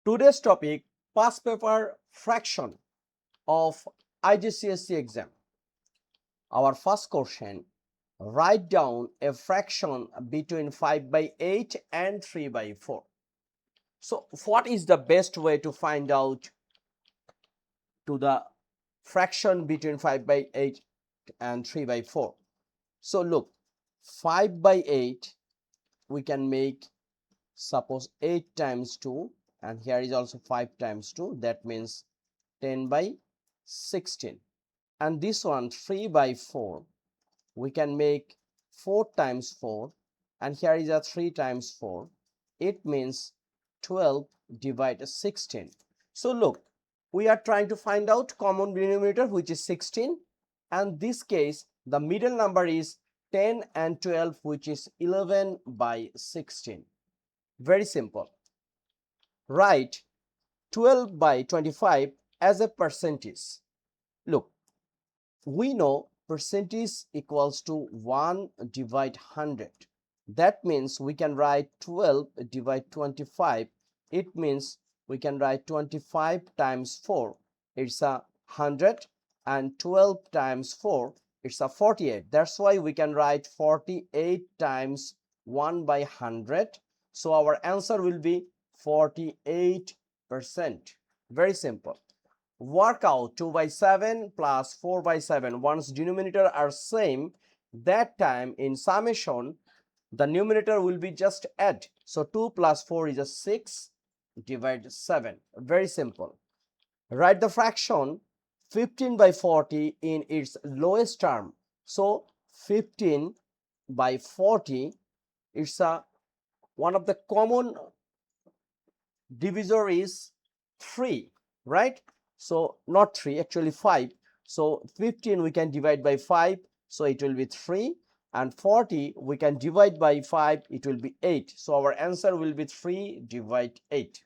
Today's topic, past paper fraction of IGCSE exam. Our first question, write down a fraction between 5/8 and 3/4. So what is the best way to find out to the fraction between 5/8 and 3/4? So look, 5/8 we can make, suppose 8 times 2, and here is also 5 times 2, that means 10/16. And this one 3/4 we can make 4 times 4, and here is a 3 times 4, it means 12 divided 16. So look, we are trying to find out common denominator, which is 16, and this case the middle number is 10 and 12, which is 11/16. Very simple. Write 12/25 as a percentage. Look, we know percentage equals to 1 divide 100. That means we can write 12 divide 25. It means we can write 25 times 4, it's 100, and 12 times 4, it's 48. That's why we can write 48 times 1/100. So our answer will be 48%. Very simple. Work out 2/7 plus 4/7. Once denominator are same, that time in summation the numerator will be just add. So 2 plus 4 is a 6 divide 7. Very simple. Write the fraction 15/40 in its lowest term. So 15/40, it's one of the common divisor is 3, right? So not 3, actually 5. So 15 we can divide by 5, so it will be 3, and 40 we can divide by 5, it will be 8. So our answer will be 3 divide 8.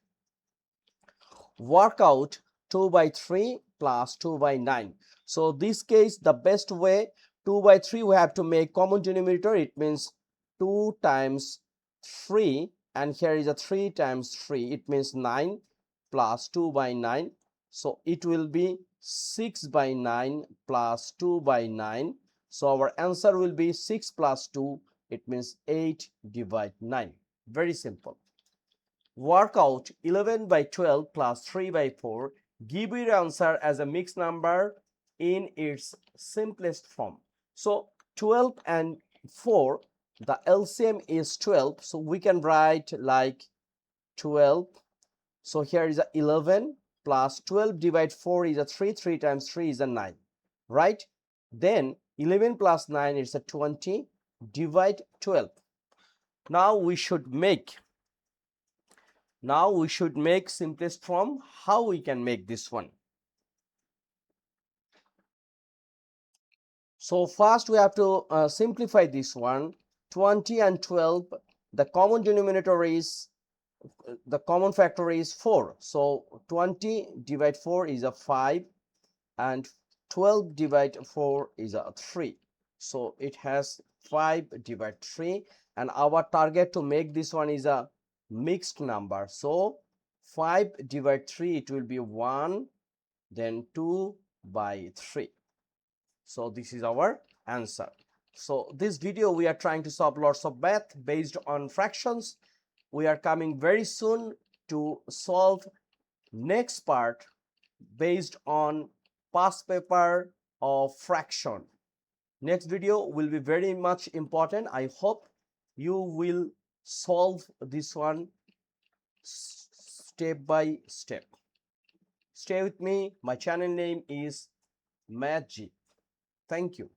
Work out 2/3 plus 2/9. So this case the best way, 2/3 we have to make common denominator, it means 2 times 3, and here is a 3 times 3, it means 9 plus 2/9. So it will be 6/9 plus 2/9. So our answer will be 6 plus 2, it means 8 divide 9. Very simple. Work out 11/12 plus 3/4. Give your answer as a mixed number in its simplest form. So 12 and 4, the LCM is 12, so we can write like 12. So here is a 11 plus 12 divide 4 is a 3, 3 times 3 is a 9, right? Then 11 plus 9 is a 20 divide 12. Now we should make simplest form. How we can make this one? So first we have to simplify this one. 20 and 12, the common denominator is, the common factor is 4. So 20 divide 4 is a 5, and 12 divide 4 is a 3. So it has 5 divide 3, and our target to make this one is a mixed number. So 5 divide 3, it will be 1, then 2/3. So this is our answer. So this video we are trying to solve lots of math based on fractions. We are coming very soon to solve next part based on past paper of fraction. Next video will be very much important. I hope you will solve this one step by step. Stay with me. My channel name is MathG. Thank you.